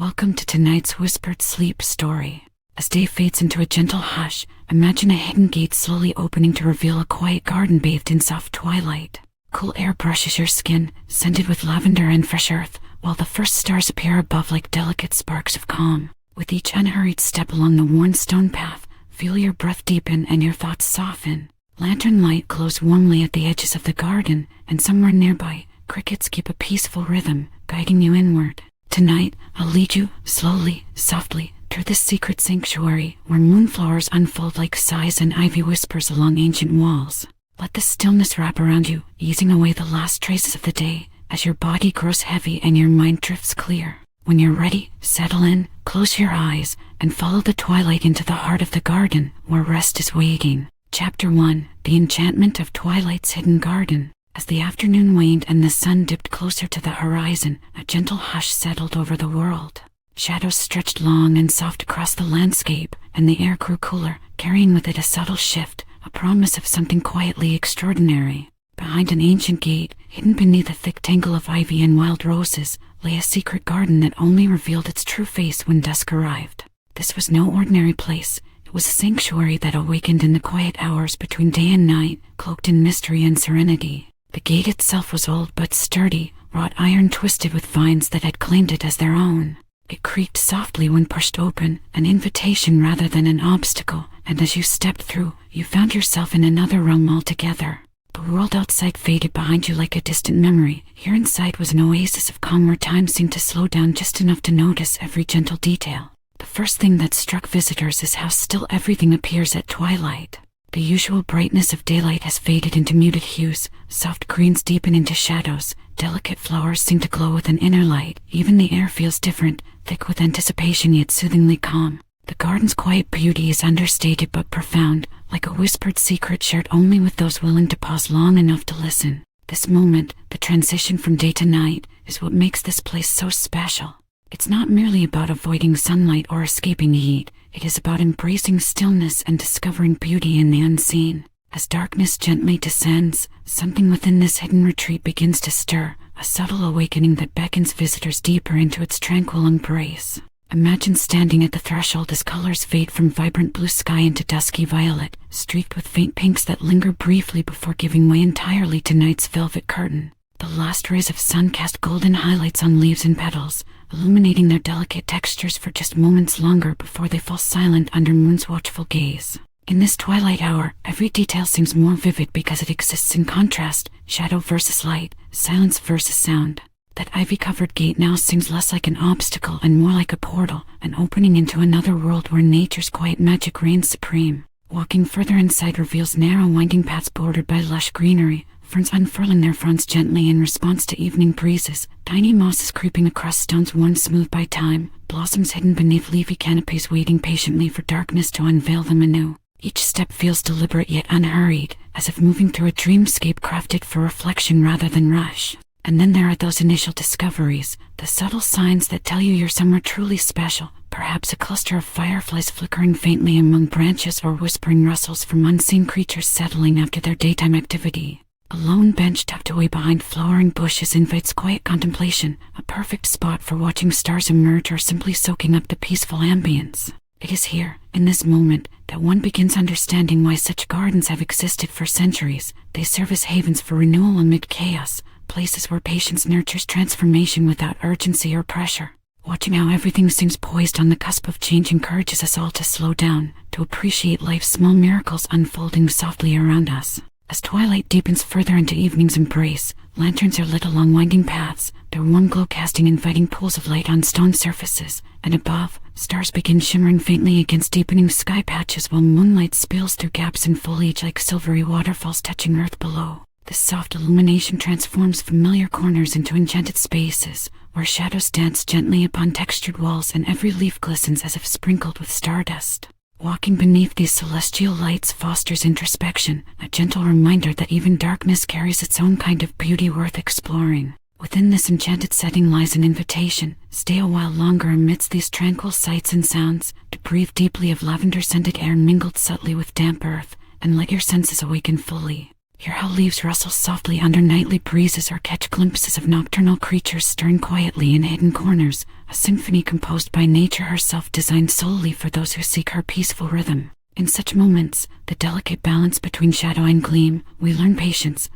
Welcome to tonight's whispered sleep story. As day fades into a gentle hush, imagine a hidden gate slowly opening to reveal a quiet garden bathed in soft twilight. Cool air brushes your skin, scented with lavender and fresh earth, while the first stars appear above like delicate sparks of calm. With each unhurried step along the worn stone path, feel your breath deepen and your thoughts soften. Lantern light glows warmly at the edges of the garden, and somewhere nearby, crickets keep a peaceful rhythm, guiding you inward. Tonight, I'll lead you, slowly, softly, through this secret sanctuary, where moonflowers unfold like sighs and ivy whispers along ancient walls. Let the stillness wrap around you, easing away the last traces of the day, as your body grows heavy and your mind drifts clear. When you're ready, settle in, close your eyes, and follow the twilight into the heart of the garden, where rest is waiting. Chapter 1: The Enchantment of Twilight's Hidden Garden. As the afternoon waned and the sun dipped closer to the horizon, a gentle hush settled over the world. Shadows stretched long and soft across the landscape, and the air grew cooler, carrying with it a subtle shift, a promise of something quietly extraordinary. Behind an ancient gate, hidden beneath a thick tangle of ivy and wild roses, lay a secret garden that only revealed its true face when dusk arrived. This was no ordinary place. It was a sanctuary that awakened in the quiet hours between day and night, cloaked in mystery and serenity. The gate itself was old but sturdy, wrought iron twisted with vines that had claimed it as their own. It creaked softly when pushed open, an invitation rather than an obstacle, and as you stepped through, you found yourself in another realm altogether. The world outside faded behind you like a distant memory. Here inside was an oasis of calm where time seemed to slow down just enough to notice every gentle detail. The first thing that struck visitors is how still everything appears at twilight. The usual brightness of daylight has faded into muted hues, soft greens deepen into shadows, delicate flowers seem to glow with an inner light, even the air feels different, thick with anticipation yet soothingly calm. The garden's quiet beauty is understated but profound, like a whispered secret shared only with those willing to pause long enough to listen. This moment, the transition from day to night, is what makes this place so special. It's not merely about avoiding sunlight or escaping heat. It is about embracing stillness and discovering beauty in the unseen. As darkness gently descends, something within this hidden retreat begins to stir, a subtle awakening that beckons visitors deeper into its tranquil embrace. Imagine standing at the threshold as colors fade from vibrant blue sky into dusky violet, streaked with faint pinks that linger briefly before giving way entirely to night's velvet curtain. The last rays of sun cast golden highlights on leaves and petals, illuminating their delicate textures for just moments longer before they fall silent under moon's watchful gaze. In this twilight hour, every detail seems more vivid because it exists in contrast, shadow versus light, silence versus sound. That ivy-covered gate now seems less like an obstacle and more like a portal, an opening into another world where nature's quiet magic reigns supreme. Walking further inside reveals narrow winding paths bordered by lush greenery, ferns unfurling their fronds gently in response to evening breezes, tiny mosses creeping across stones worn smooth by time, blossoms hidden beneath leafy canopies waiting patiently for darkness to unveil them anew. Each step feels deliberate yet unhurried, as if moving through a dreamscape crafted for reflection rather than rush. And then there are those initial discoveries, the subtle signs that tell you you're somewhere truly special, perhaps a cluster of fireflies flickering faintly among branches or whispering rustles from unseen creatures settling after their daytime activity. A lone bench tucked away behind flowering bushes invites quiet contemplation, a perfect spot for watching stars emerge or simply soaking up the peaceful ambience. It is here, in this moment, that one begins understanding why such gardens have existed for centuries. They serve as havens for renewal amid chaos, places where patience nurtures transformation without urgency or pressure. Watching how everything seems poised on the cusp of change encourages us all to slow down, to appreciate life's small miracles unfolding softly around us. As twilight deepens further into evening's embrace, lanterns are lit along winding paths, their warm glow casting inviting pools of light on stone surfaces, and above, stars begin shimmering faintly against deepening sky patches while moonlight spills through gaps in foliage like silvery waterfalls touching earth below. This soft illumination transforms familiar corners into enchanted spaces, where shadows dance gently upon textured walls and every leaf glistens as if sprinkled with stardust. Walking beneath these celestial lights fosters introspection, a gentle reminder that even darkness carries its own kind of beauty worth exploring. Within this enchanted setting lies an invitation. Stay a while longer amidst these tranquil sights and sounds, to breathe deeply of lavender-scented air mingled subtly with damp earth, and let your senses awaken fully. Hear how leaves rustle softly under nightly breezes, or catch glimpses of nocturnal creatures stirring quietly in hidden corners, a symphony composed by nature herself, designed solely for those who seek her peaceful rhythm. In such moments, the delicate balance between shadow and gleam, we learn patience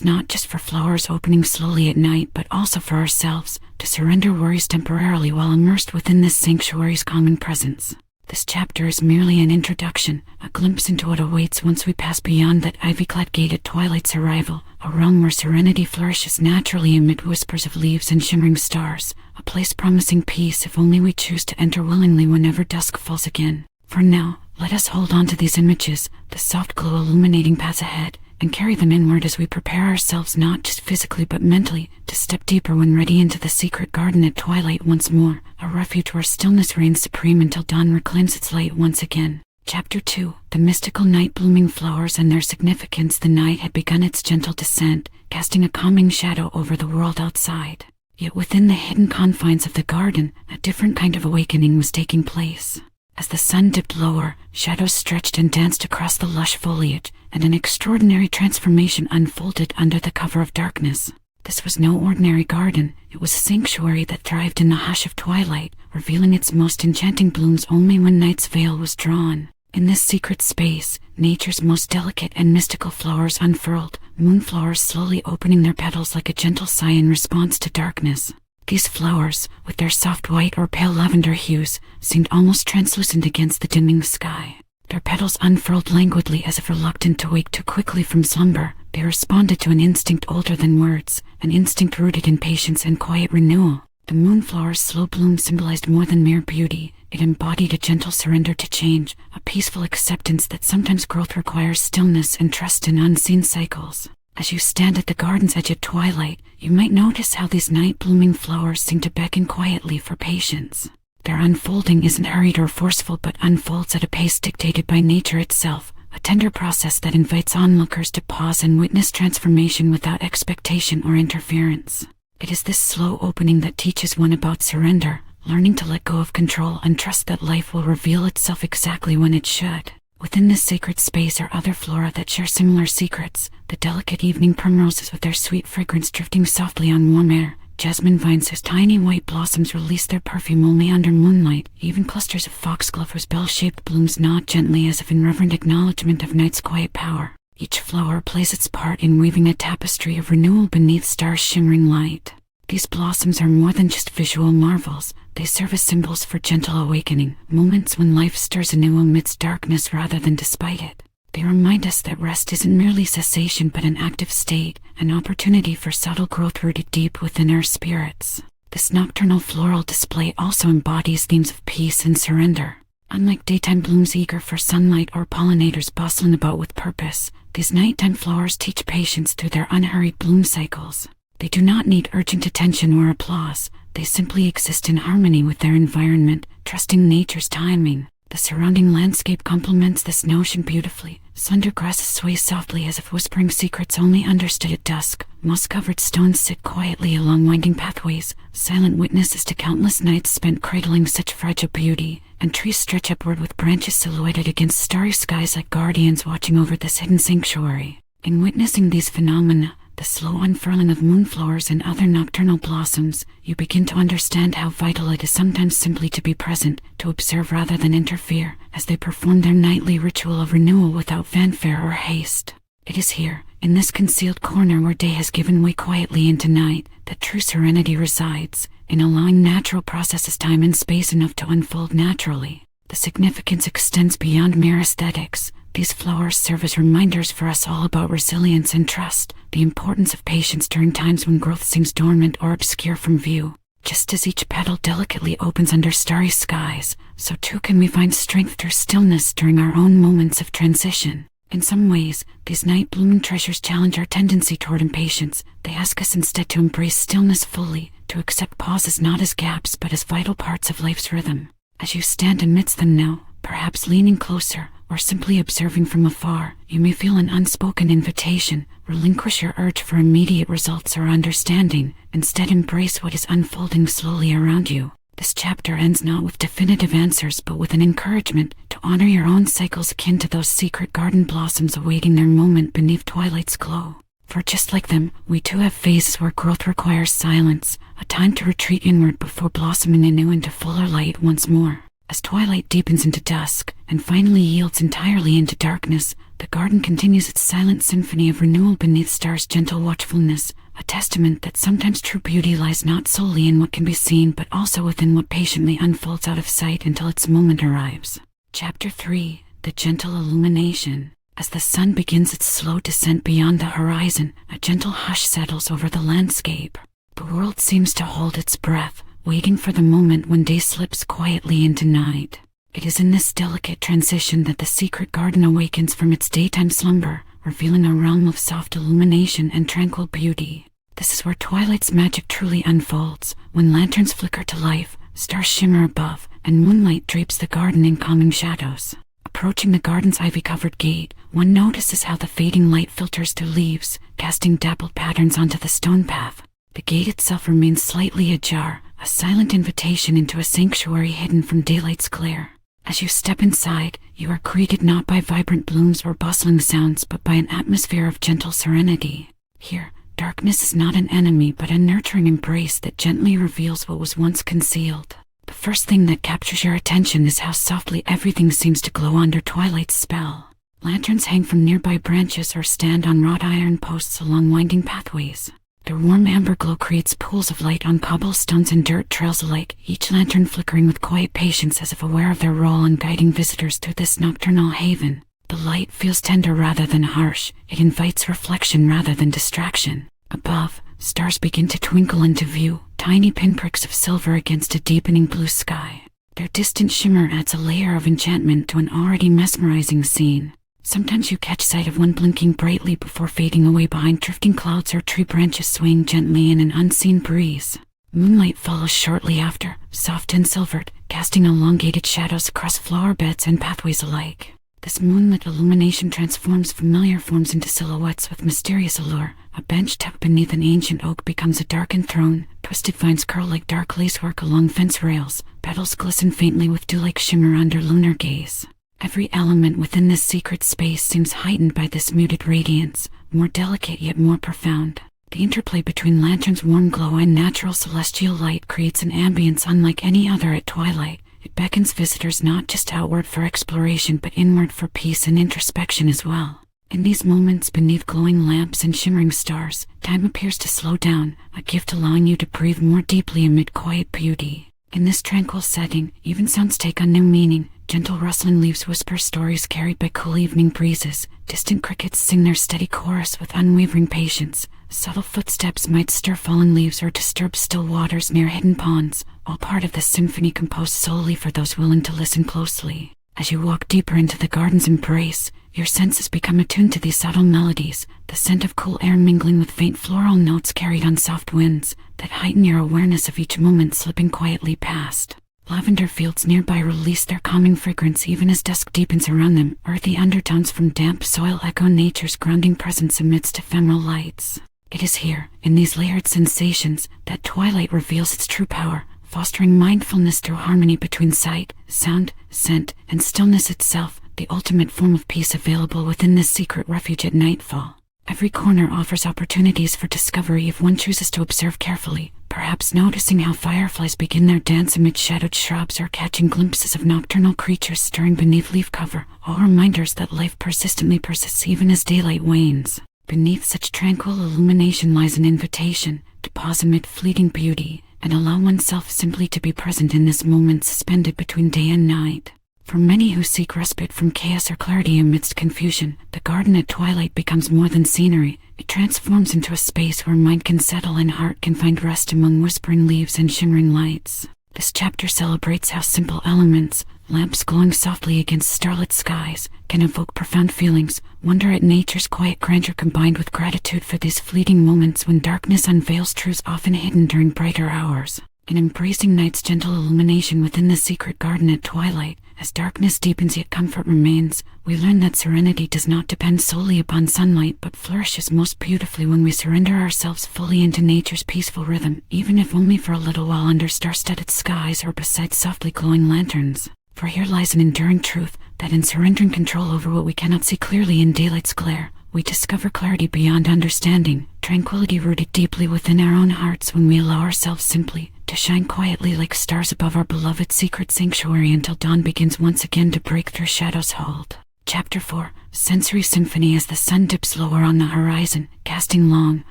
not just for flowers opening slowly at night, but also for ourselves, to surrender worries temporarily while immersed within this sanctuary's common presence. This chapter is merely an introduction, a glimpse into what awaits once we pass beyond that ivy-clad gate at twilight's arrival, a realm where serenity flourishes naturally amid whispers of leaves and shimmering stars, a place promising peace if only we choose to enter willingly whenever dusk falls again. For now, let us hold on to these images, the soft glow illuminating paths ahead, and carry them inward as we prepare ourselves not just physically but mentally to step deeper when ready into the secret garden at twilight once more, a refuge where stillness reigns supreme until dawn reclaims its light once again. Chapter 2. The mystical night blooming flowers and their significance. The night had begun its gentle descent, casting a calming shadow over the world outside. Yet within the hidden confines of the garden, a different kind of awakening was taking place. As the sun dipped lower, shadows stretched and danced across the lush foliage, and an extraordinary transformation unfolded under the cover of darkness. This was no ordinary garden. It was a sanctuary that thrived in the hush of twilight, revealing its most enchanting blooms only when night's veil was drawn. In this secret space, nature's most delicate and mystical flowers unfurled, moonflowers slowly opening their petals like a gentle sigh in response to darkness. These flowers, with their soft white or pale lavender hues, seemed almost translucent against the dimming sky. Their petals unfurled languidly as if reluctant to wake too quickly from slumber. They responded to an instinct older than words, an instinct rooted in patience and quiet renewal. The moonflower's slow bloom symbolized more than mere beauty. It embodied a gentle surrender to change, a peaceful acceptance that sometimes growth requires stillness and trust in unseen cycles. As you stand at the garden's edge at twilight, you might notice how these night-blooming flowers seem to beckon quietly for patience. Their unfolding isn't hurried or forceful, but unfolds at a pace dictated by nature itself, a tender process that invites onlookers to pause and witness transformation without expectation or interference. It is this slow opening that teaches one about surrender, learning to let go of control and trust that life will reveal itself exactly when it should. Within this sacred space are other flora that share similar secrets, the delicate evening primroses with their sweet fragrance drifting softly on warm air, jasmine vines whose tiny white blossoms release their perfume only under moonlight, even clusters of foxglove whose bell-shaped blooms nod gently as if in reverent acknowledgement of night's quiet power. Each flower plays its part in weaving a tapestry of renewal beneath stars' shimmering light. These blossoms are more than just visual marvels. They serve as symbols for gentle awakening, moments when life stirs anew amidst darkness rather than despite it. They remind us that rest isn't merely cessation but an active state, an opportunity for subtle growth rooted deep within our spirits. This nocturnal floral display also embodies themes of peace and surrender. Unlike daytime blooms eager for sunlight or pollinators bustling about with purpose, these nighttime flowers teach patience through their unhurried bloom cycles. They do not need urgent attention or applause. They simply exist in harmony with their environment, trusting nature's timing. The surrounding landscape complements this notion beautifully. Slender grasses sway softly as if whispering secrets only understood at dusk. Moss-covered stones sit quietly along winding pathways, silent witnesses to countless nights spent cradling such fragile beauty, and trees stretch upward with branches silhouetted against starry skies like guardians watching over this hidden sanctuary. In witnessing these phenomena, the slow unfurling of moonflowers and other nocturnal blossoms, you begin to understand how vital it is sometimes simply to be present, to observe rather than interfere, as they perform their nightly ritual of renewal without fanfare or haste. It is here, in this concealed corner where day has given way quietly into night, that true serenity resides, in allowing natural processes time and space enough to unfold naturally. The significance extends beyond mere aesthetics. These flowers serve as reminders for us all about resilience and trust, the importance of patience during times when growth seems dormant or obscure from view. Just as each petal delicately opens under starry skies, so too can we find strength through stillness during our own moments of transition. In some ways, these night-blooming treasures challenge our tendency toward impatience. They ask us instead to embrace stillness fully, to accept pauses not as gaps but as vital parts of life's rhythm. As you stand amidst them now, perhaps leaning closer, or simply observing from afar, you may feel an unspoken invitation. Relinquish your urge for immediate results or understanding. Instead, embrace what is unfolding slowly around you. This chapter ends not with definitive answers but with an encouragement to to honor your own cycles akin to those secret garden blossoms awaiting their moment beneath twilight's glow. For just like them, we too have phases where growth requires silence, a time to retreat inward before blossoming anew into fuller light once more. As twilight deepens into dusk, and finally yields entirely into darkness, the garden continues its silent symphony of renewal beneath stars' gentle watchfulness, a testament that sometimes true beauty lies not solely in what can be seen but also within what patiently unfolds out of sight until its moment arrives. Chapter 3: The Gentle Illumination. As the sun begins its slow descent beyond the horizon, a gentle hush settles over the landscape. The world seems to hold its breath, waiting for the moment when day slips quietly into night. It is in this delicate transition that the secret garden awakens from its daytime slumber, revealing a realm of soft illumination and tranquil beauty. This is where twilight's magic truly unfolds, when lanterns flicker to life, stars shimmer above, and moonlight drapes the garden in calming shadows. Approaching the garden's ivy-covered gate, one notices how the fading light filters through leaves, casting dappled patterns onto the stone path. The gate itself remains slightly ajar, a silent invitation into a sanctuary hidden from daylight's glare. As you step inside, you are greeted not by vibrant blooms or bustling sounds but by an atmosphere of gentle serenity. Here, darkness is not an enemy but a nurturing embrace that gently reveals what was once concealed. The first thing that captures your attention is how softly everything seems to glow under twilight's spell. Lanterns hang from nearby branches or stand on wrought iron posts along winding pathways. Their warm amber glow creates pools of light on cobblestones and dirt trails alike, each lantern flickering with quiet patience as if aware of their role in guiding visitors through this nocturnal haven. The light feels tender rather than harsh. It invites reflection rather than distraction. Above, stars begin to twinkle into view, tiny pinpricks of silver against a deepening blue sky. Their distant shimmer adds a layer of enchantment to an already mesmerizing scene. Sometimes you catch sight of one blinking brightly before fading away behind drifting clouds or tree branches swaying gently in an unseen breeze. Moonlight follows shortly after, soft and silvered, casting elongated shadows across flower beds and pathways alike. This moonlit illumination transforms familiar forms into silhouettes with mysterious allure. A bench tucked beneath an ancient oak becomes a darkened throne, twisted vines curl like dark lacework along fence rails, petals glisten faintly with dew-like shimmer under lunar gaze. Every element within this secret space seems heightened by this muted radiance, more delicate yet more profound. The interplay between lanterns' warm glow and natural celestial light creates an ambience unlike any other at twilight. It beckons visitors not just outward for exploration but inward for peace and introspection as well. In these moments beneath glowing lamps and shimmering stars, time appears to slow down, a gift allowing you to breathe more deeply amid quiet beauty. In this tranquil setting, even sounds take on new meaning. Gentle rustling leaves whisper stories carried by cool evening breezes. Distant crickets sing their steady chorus with unwavering patience. Subtle footsteps might stir fallen leaves or disturb still waters near hidden ponds, all part of the symphony composed solely for those willing to listen closely. As you walk deeper into the garden's embrace, your senses become attuned to these subtle melodies, the scent of cool air mingling with faint floral notes carried on soft winds that heighten your awareness of each moment slipping quietly past. Lavender fields nearby release their calming fragrance even as dusk deepens around them. Earthy undertones from damp soil echo nature's grounding presence amidst ephemeral lights. It is here, in these layered sensations, that twilight reveals its true power, fostering mindfulness through harmony between sight, sound, scent, and stillness itself, the ultimate form of peace available within this secret refuge at nightfall. Every corner offers opportunities for discovery if one chooses to observe carefully, perhaps noticing how fireflies begin their dance amid shadowed shrubs or catching glimpses of nocturnal creatures stirring beneath leaf cover, all reminders that life persistently persists even as daylight wanes. Beneath such tranquil illumination lies an invitation to pause amid fleeting beauty and allow oneself simply to be present in this moment suspended between day and night. For many who seek respite from chaos or clarity amidst confusion, the garden at twilight becomes more than scenery. It transforms into a space where mind can settle and heart can find rest among whispering leaves and shimmering lights. This chapter celebrates how simple elements, lamps glowing softly against starlit skies, can evoke profound feelings, wonder at nature's quiet grandeur combined with gratitude for these fleeting moments when darkness unveils truths often hidden during brighter hours. In embracing night's gentle illumination within the secret garden at twilight, as darkness deepens yet comfort remains, we learn that serenity does not depend solely upon sunlight but flourishes most beautifully when we surrender ourselves fully into nature's peaceful rhythm, even if only for a little while under star-studded skies or beside softly glowing lanterns. For here lies an enduring truth: that in surrendering control over what we cannot see clearly in daylight's glare, we discover clarity beyond understanding, tranquility rooted deeply within our own hearts when we allow ourselves simply to shine quietly like stars above our beloved secret sanctuary until dawn begins once again to break through shadows' hold. Chapter 4. Sensory Symphony. As the sun dips lower on the horizon, casting long,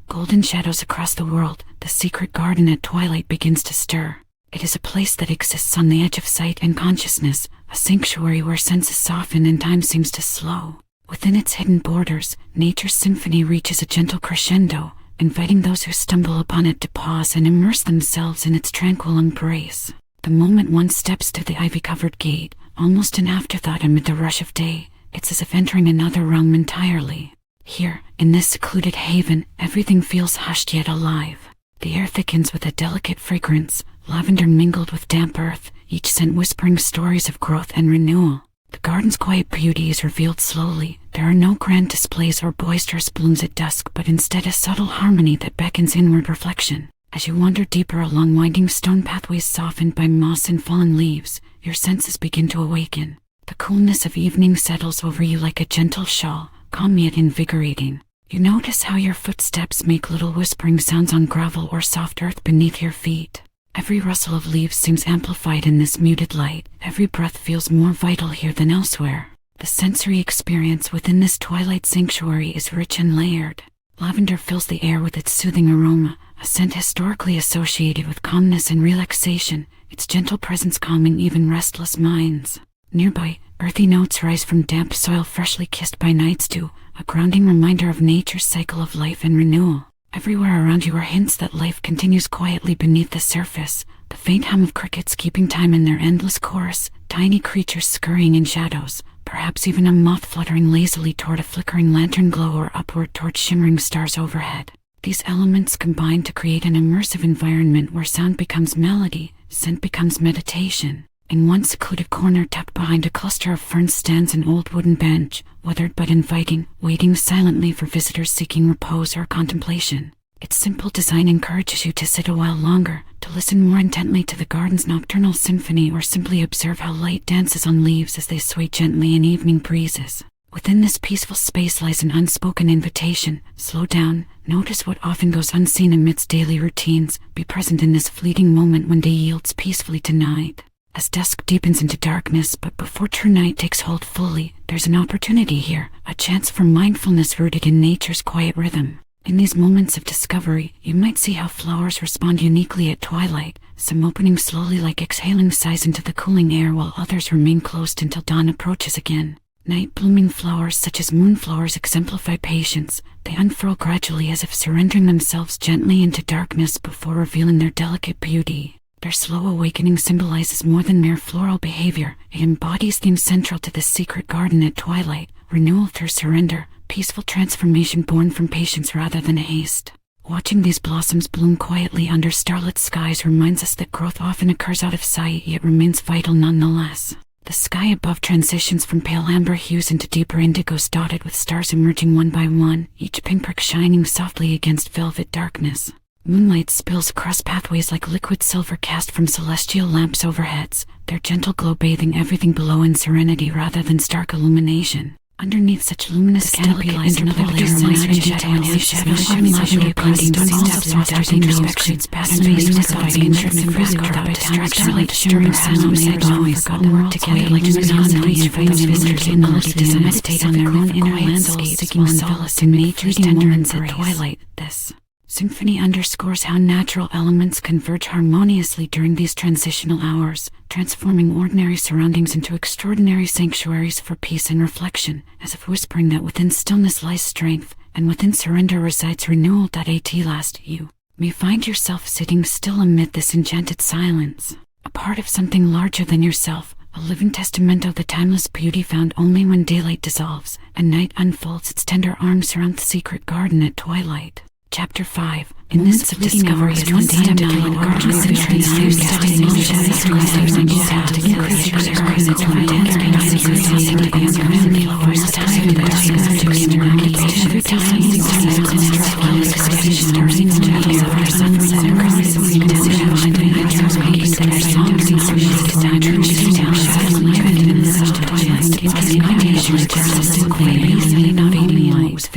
golden shadows across the world, the secret garden at twilight begins to stir. It is a place that exists on the edge of sight and consciousness, a sanctuary where senses soften and time seems to slow. Within its hidden borders, nature's symphony reaches a gentle crescendo, inviting those who stumble upon it to pause and immerse themselves in its tranquil embrace. The moment one steps to the ivy-covered gate, almost an afterthought amid the rush of day, it's as if entering another realm entirely. Here, in this secluded haven, everything feels hushed yet alive. The air thickens with a delicate fragrance, lavender mingled with damp earth, each scent whispering stories of growth and renewal. The garden's quiet beauty is revealed slowly. There are no grand displays or boisterous blooms at dusk, but instead a subtle harmony that beckons inward reflection. As you wander deeper along winding stone pathways softened by moss and fallen leaves, your senses begin to awaken. The coolness of evening settles over you like a gentle shawl, calm yet invigorating. You notice how your footsteps make little whispering sounds on gravel or soft earth beneath your feet. Every rustle of leaves seems amplified in this muted light. Every breath feels more vital here than elsewhere. The sensory experience within this twilight sanctuary is rich and layered. Lavender fills the air with its soothing aroma, a scent historically associated with calmness and relaxation, its gentle presence calming even restless minds. Nearby, earthy notes rise from damp soil freshly kissed by night's dew, a grounding reminder of nature's cycle of life and renewal. Everywhere around you are hints that life continues quietly beneath the surface, the faint hum of crickets keeping time in their endless chorus, tiny creatures scurrying in shadows, perhaps even a moth fluttering lazily toward a flickering lantern glow or upward toward shimmering stars overhead. These elements combine to create an immersive environment where sound becomes melody, scent becomes meditation. In one secluded corner tucked behind a cluster of ferns stands an old wooden bench, weathered but inviting, waiting silently for visitors seeking repose or contemplation. Its simple design encourages you to sit a while longer, to listen more intently to the garden's nocturnal symphony or simply observe how light dances on leaves as they sway gently in evening breezes. Within this peaceful space lies an unspoken invitation. Slow down, notice what often goes unseen amidst daily routines, be present in this fleeting moment when day yields peacefully to night. As dusk deepens into darkness, but before true night takes hold fully, there's an opportunity here, a chance for mindfulness rooted in nature's quiet rhythm. In these moments of discovery, you might see how flowers respond uniquely at twilight, some opening slowly like exhaling sighs into the cooling air while others remain closed until dawn approaches again. Night-blooming flowers such as moonflowers exemplify patience. They unfurl gradually as if surrendering themselves gently into darkness before revealing their delicate beauty. Their slow awakening symbolizes more than mere floral behavior. It embodies themes central to this secret garden at twilight, renewal through surrender, peaceful transformation born from patience rather than haste. Watching these blossoms bloom quietly under starlit skies reminds us that growth often occurs out of sight yet remains vital nonetheless. The sky above transitions from pale amber hues into deeper indigos dotted with stars emerging one by one, each pinprick shining softly against velvet darkness. Moonlight spills across pathways like liquid silver cast from celestial lamps overheads, their gentle glow bathing everything below in serenity rather than stark illumination. Underneath such luminous canopy lies another layer of light and shadow and shadows lavender blending stars and dazzling perspectives past space by interest and fresco by starlight shimmering sounds and noise all work together like musically inviting visitors endlessly to meditate on their own inner landscape seeking solace in nature's tender moments at twilight. This symphony underscores how natural elements converge harmoniously during these transitional hours, transforming ordinary surroundings into extraordinary sanctuaries for peace and reflection, as if whispering that within stillness lies strength, and within surrender resides renewal. At last, you may find yourself sitting still amid this enchanted silence, a part of something larger than yourself, a living testament of the timeless beauty found only when daylight dissolves, and night unfolds its tender arms around the secret garden at twilight. Chapter 5. In this of discovery is one time to the garden of the transfused casting all shadows and increasing creatures are in the content and secrets of the family flowers time to the occupation every time you see stars in the air for sunrise and crisis of intention behind the nature's making their songs and songs to time to down silently in the twilight.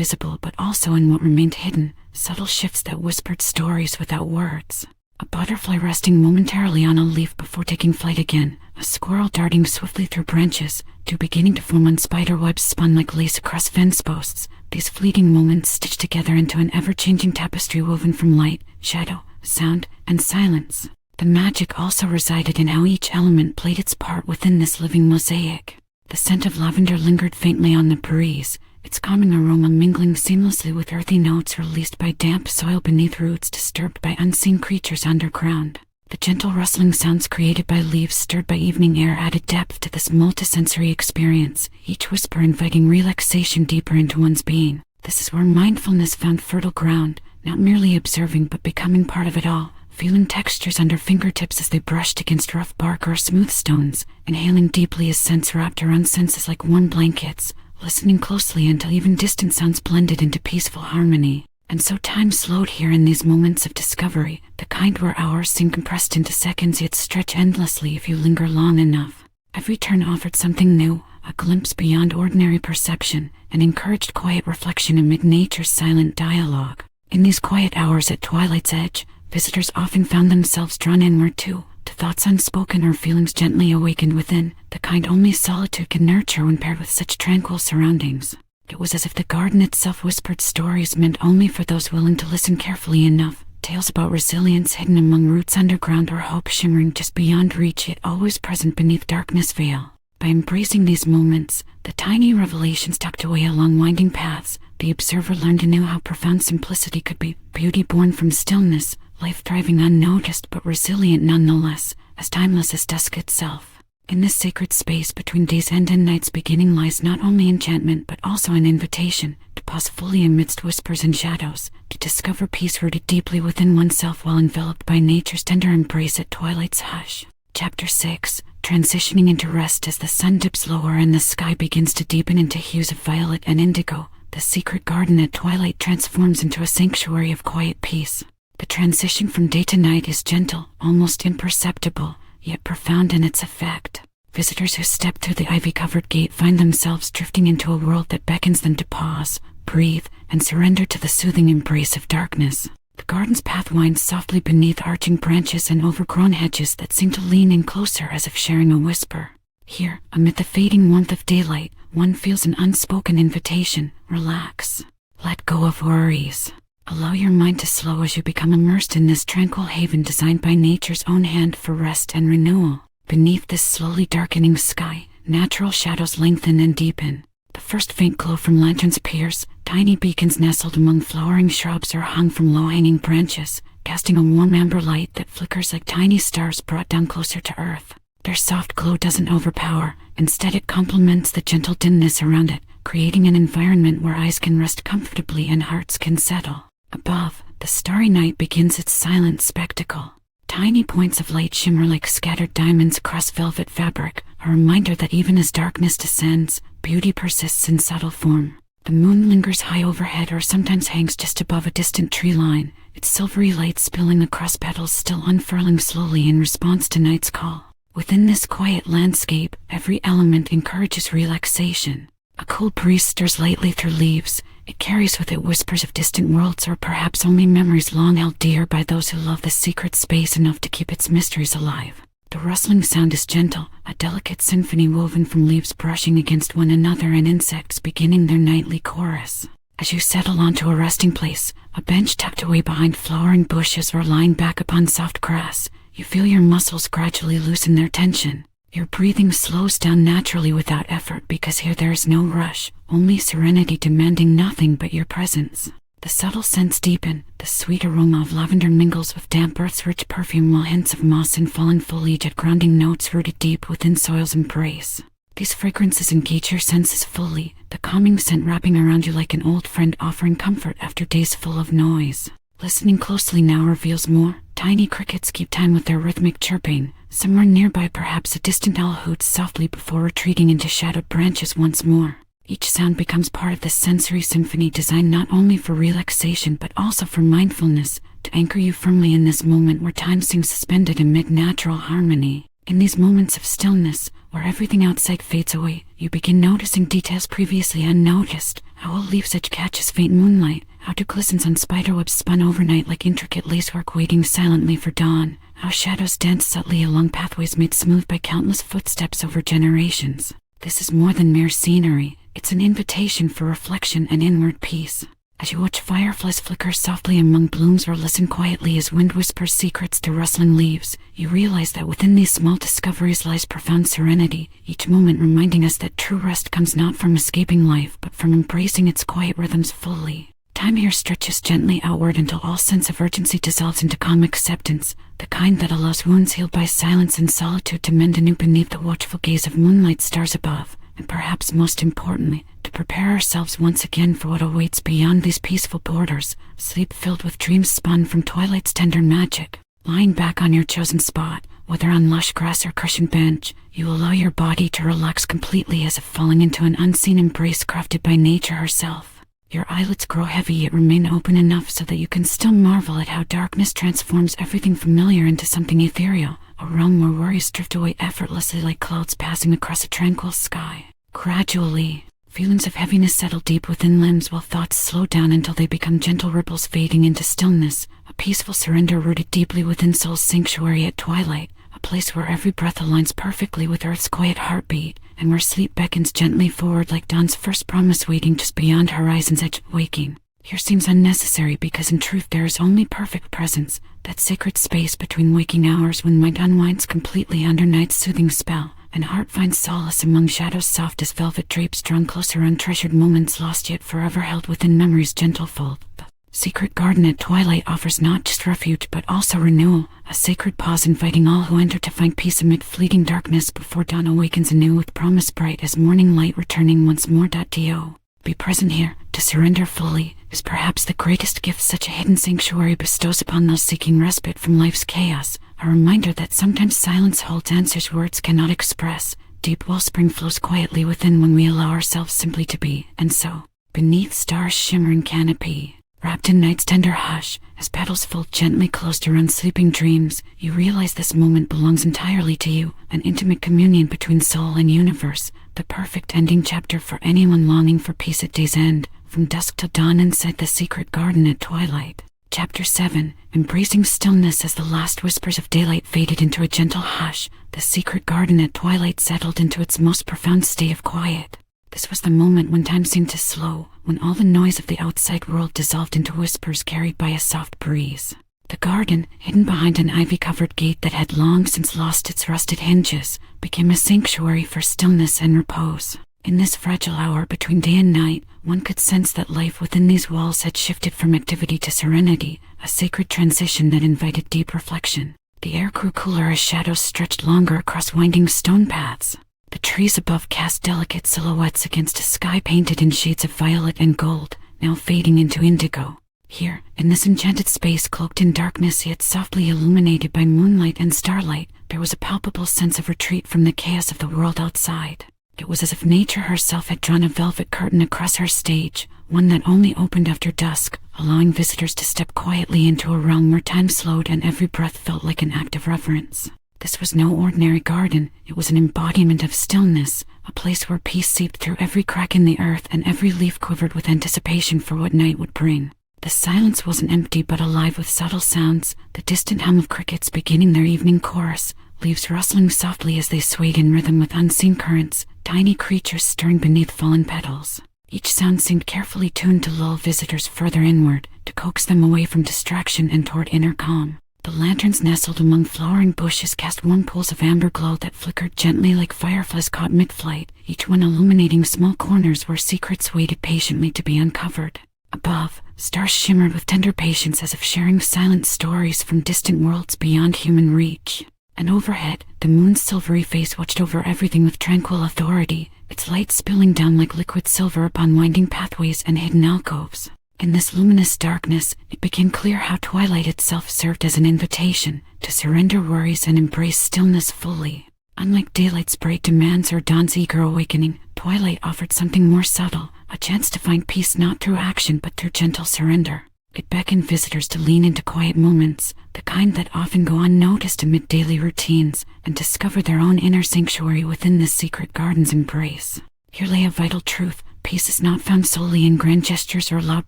visible but also in what remained hidden, subtle shifts that whispered stories without words. A butterfly resting momentarily on a leaf before taking flight again, a squirrel darting swiftly through branches, two beginning to form on spider webs spun like lace across fence posts, these fleeting moments stitched together into an ever-changing tapestry woven from light, shadow, sound, and silence. The magic also resided in how each element played its part within this living mosaic. The scent of lavender lingered faintly on the breeze, its calming aroma mingling seamlessly with earthy notes released by damp soil beneath roots disturbed by unseen creatures underground. The gentle rustling sounds created by leaves stirred by evening air added depth to this multisensory experience, each whisper inviting relaxation deeper into one's being. This is where mindfulness found fertile ground, not merely observing but becoming part of it all, feeling textures under fingertips as they brushed against rough bark or smooth stones, inhaling deeply as scents wrapped around senses like warm blankets, listening closely until even distant sounds blended into peaceful harmony. And so time slowed here in these moments of discovery, the kind where hours seem compressed into seconds yet stretch endlessly if you linger long enough. Every turn offered something new, a glimpse beyond ordinary perception, and encouraged quiet reflection amid nature's silent dialogue. In these quiet hours at twilight's edge, visitors often found themselves drawn inward too, to thoughts unspoken or feelings gently awakened within, the kind only solitude can nurture when paired with such tranquil surroundings. It was as if the garden itself whispered stories meant only for those willing to listen carefully enough, tales about resilience hidden among roots underground or hope shimmering just beyond reach yet always present beneath darkness' veil. By embracing these moments, the tiny revelations tucked away along winding paths, the observer learned anew how profound simplicity could be, beauty born from stillness, life thriving unnoticed but resilient nonetheless, as timeless as dusk itself. In this sacred space between day's end and night's beginning lies not only enchantment but also an invitation to pause fully amidst whispers and shadows, to discover peace rooted deeply within oneself while enveloped by nature's tender embrace at twilight's hush. Chapter 6, transitioning into rest as the sun dips lower and the sky begins to deepen into hues of violet and indigo, the secret garden at twilight transforms into a sanctuary of quiet peace. The transition from day to night is gentle, almost imperceptible, yet profound in its effect. Visitors who step through the ivy-covered gate find themselves drifting into a world that beckons them to pause, breathe, and surrender to the soothing embrace of darkness. The garden's path winds softly beneath arching branches and overgrown hedges that seem to lean in closer as if sharing a whisper. Here, amid the fading warmth of daylight, one feels an unspoken invitation: relax. Let go of worries. Allow your mind to slow as you become immersed in this tranquil haven designed by nature's own hand for rest and renewal. Beneath this slowly darkening sky, natural shadows lengthen and deepen. The first faint glow from lanterns appears, tiny beacons nestled among flowering shrubs or hung from low-hanging branches, casting a warm amber light that flickers like tiny stars brought down closer to earth. Their soft glow doesn't overpower, instead it complements the gentle dimness around it, creating an environment where eyes can rest comfortably and hearts can settle. Above, the starry night begins its silent spectacle. Tiny points of light shimmer like scattered diamonds across velvet fabric, a reminder that even as darkness descends, beauty persists in subtle form. The moon lingers high overhead or sometimes hangs just above a distant tree line, its silvery light spilling across petals still unfurling slowly in response to night's call. Within this quiet landscape, every element encourages relaxation. A cool breeze stirs lightly through leaves. It carries with it whispers of distant worlds or perhaps only memories long held dear by those who love the secret space enough to keep its mysteries alive. The rustling sound is gentle, a delicate symphony woven from leaves brushing against one another and insects beginning their nightly chorus. As you settle onto a resting place, a bench tucked away behind flowering bushes or lying back upon soft grass, you feel your muscles gradually loosen their tension. Your breathing slows down naturally without effort because here there is no rush, only serenity demanding nothing but your presence. The subtle scents deepen, the sweet aroma of lavender mingles with damp earth's rich perfume while hints of moss and fallen foliage add grounding notes rooted deep within soil's embrace. These fragrances engage your senses fully, the calming scent wrapping around you like an old friend offering comfort after days full of noise. Listening closely now reveals more. Tiny crickets keep time with their rhythmic chirping. Somewhere nearby perhaps a distant owl hoots softly before retreating into shadowed branches once more. Each sound becomes part of this sensory symphony designed not only for relaxation but also for mindfulness, to anchor you firmly in this moment where time seems suspended amid natural harmony. In these moments of stillness, where everything outside fades away, you begin noticing details previously unnoticed. How a leaf's edge catches faint moonlight, how dew glistens on spiderwebs spun overnight like intricate lacework waiting silently for dawn, how shadows dance subtly along pathways made smooth by countless footsteps over generations. This is more than mere scenery, it's an invitation for reflection and inward peace. As you watch fireflies flicker softly among blooms or listen quietly as wind whispers secrets to rustling leaves, you realize that within these small discoveries lies profound serenity, each moment reminding us that true rest comes not from escaping life but from embracing its quiet rhythms fully. Time here stretches gently outward until all sense of urgency dissolves into calm acceptance, the kind that allows wounds healed by silence and solitude to mend anew beneath the watchful gaze of moonlight stars above, and perhaps most importantly, to prepare ourselves once again for what awaits beyond these peaceful borders, sleep filled with dreams spun from twilight's tender magic. Lying back on your chosen spot, whether on lush grass or cushioned bench, you allow your body to relax completely as if falling into an unseen embrace crafted by nature herself. Your eyelids grow heavy yet remain open enough so that you can still marvel at how darkness transforms everything familiar into something ethereal, a realm where worries drift away effortlessly like clouds passing across a tranquil sky. Gradually, feelings of heaviness settle deep within limbs while thoughts slow down until they become gentle ripples fading into stillness, a peaceful surrender rooted deeply within soul's sanctuary at twilight, a place where every breath aligns perfectly with earth's quiet heartbeat, and where sleep beckons gently forward like dawn's first promise waiting just beyond horizon's edge. Waking here seems unnecessary because in truth there is only perfect presence, that sacred space between waking hours when mind unwinds completely under night's soothing spell, and heart finds solace among shadows soft as velvet drapes drawn closer, untreasured moments lost yet forever held within memory's gentle fold. The secret garden at twilight offers not just refuge but also renewal, a sacred pause inviting all who enter to find peace amid fleeting darkness before dawn awakens anew with promise bright as morning light returning once more. To be present here, to surrender fully, is perhaps the greatest gift such a hidden sanctuary bestows upon those seeking respite from life's chaos, a reminder that sometimes silence holds answers words cannot express, deep wellspring flows quietly within when we allow ourselves simply to be, and so, beneath stars' shimmering canopy, wrapped in night's tender hush, as petals fold gently closed around sleeping dreams, you realize this moment belongs entirely to you, an intimate communion between soul and universe, the perfect ending chapter for anyone longing for peace at day's end, from dusk till dawn inside the secret garden at twilight. Chapter 7, embracing stillness as the last whispers of daylight faded into a gentle hush, the secret garden at twilight settled into its most profound state of quiet. This was the moment when time seemed to slow, when all the noise of the outside world dissolved into whispers carried by a soft breeze. The garden, hidden behind an ivy-covered gate that had long since lost its rusted hinges, became a sanctuary for stillness and repose. In this fragile hour between day and night, one could sense that life within these walls had shifted from activity to serenity, a sacred transition that invited deep reflection. The air grew cooler as shadows stretched longer across winding stone paths. The trees above cast delicate silhouettes against a sky painted in shades of violet and gold, now fading into indigo. Here, in this enchanted space cloaked in darkness yet softly illuminated by moonlight and starlight, there was a palpable sense of retreat from the chaos of the world outside. It was as if nature herself had drawn a velvet curtain across her stage, one that only opened after dusk, allowing visitors to step quietly into a realm where time slowed and every breath felt like an act of reverence. This was no ordinary garden, it was an embodiment of stillness, a place where peace seeped through every crack in the earth and every leaf quivered with anticipation for what night would bring. The silence wasn't empty but alive with subtle sounds, the distant hum of crickets beginning their evening chorus, leaves rustling softly as they swayed in rhythm with unseen currents, tiny creatures stirring beneath fallen petals. Each sound seemed carefully tuned to lull visitors further inward, to coax them away from distraction and toward inner calm. The lanterns nestled among flowering bushes cast warm pools of amber glow that flickered gently like fireflies caught mid-flight, each one illuminating small corners where secrets waited patiently to be uncovered. Above, stars shimmered with tender patience as if sharing silent stories from distant worlds beyond human reach. And overhead, the moon's silvery face watched over everything with tranquil authority, its light spilling down like liquid silver upon winding pathways and hidden alcoves. In this luminous darkness, it became clear how twilight itself served as an invitation to surrender worries and embrace stillness fully. Unlike daylight's bright demands or dawn's eager awakening, twilight offered something more subtle, a chance to find peace not through action but through gentle surrender. It beckoned visitors to lean into quiet moments, the kind that often go unnoticed amid daily routines, and discover their own inner sanctuary within this secret garden's embrace. Here lay a vital truth: peace is not found solely in grand gestures or loud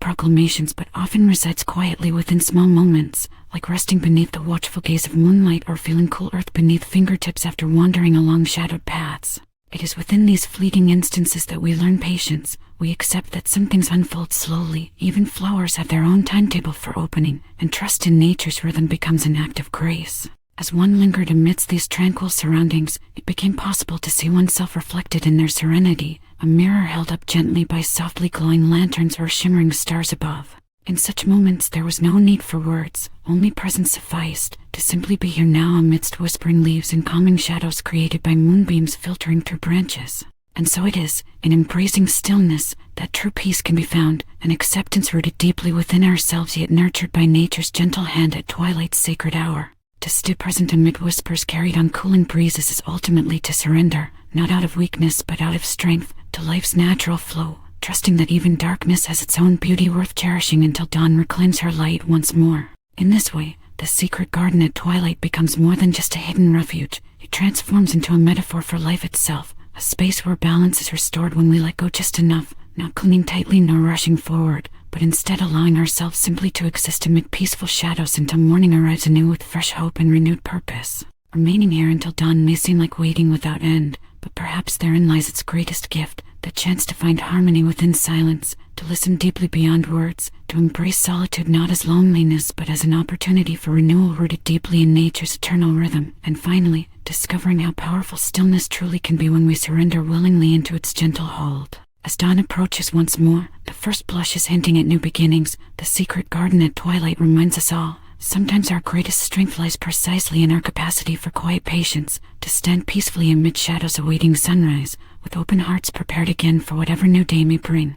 proclamations, but often resides quietly within small moments, like resting beneath the watchful gaze of moonlight or feeling cool earth beneath fingertips after wandering along shadowed paths. It is within these fleeting instances that we learn patience. We accept that some things unfold slowly, even flowers have their own timetable for opening, and trust in nature's rhythm becomes an act of grace. As one lingered amidst these tranquil surroundings, it became possible to see oneself reflected in their serenity, a mirror held up gently by softly glowing lanterns or shimmering stars above. In such moments there was no need for words, only presence sufficed, to simply be here now amidst whispering leaves and calming shadows created by moonbeams filtering through branches. And so it is, in embracing stillness, that true peace can be found, an acceptance rooted deeply within ourselves yet nurtured by nature's gentle hand at twilight's sacred hour. To stay present amid whispers carried on cooling breezes is ultimately to surrender, not out of weakness but out of strength, to life's natural flow, trusting that even darkness has its own beauty worth cherishing until dawn reclaims her light once more. In this way, the secret garden at twilight becomes more than just a hidden refuge. It transforms into a metaphor for life itself, a space where balance is restored when we let go just enough, not clinging tightly nor rushing forward, but instead allowing ourselves simply to exist amid peaceful shadows until morning arrives anew with fresh hope and renewed purpose. Remaining here until dawn may seem like waiting without end, but perhaps therein lies its greatest gift, the chance to find harmony within silence, to listen deeply beyond words, to embrace solitude not as loneliness but as an opportunity for renewal rooted deeply in nature's eternal rhythm, and finally, discovering how powerful stillness truly can be when we surrender willingly into its gentle hold. As dawn approaches once more, the first blushes hinting at new beginnings, the secret garden at twilight reminds us all, sometimes our greatest strength lies precisely in our capacity for quiet patience, to stand peacefully amid shadows awaiting sunrise, with open hearts prepared again for whatever new day may bring.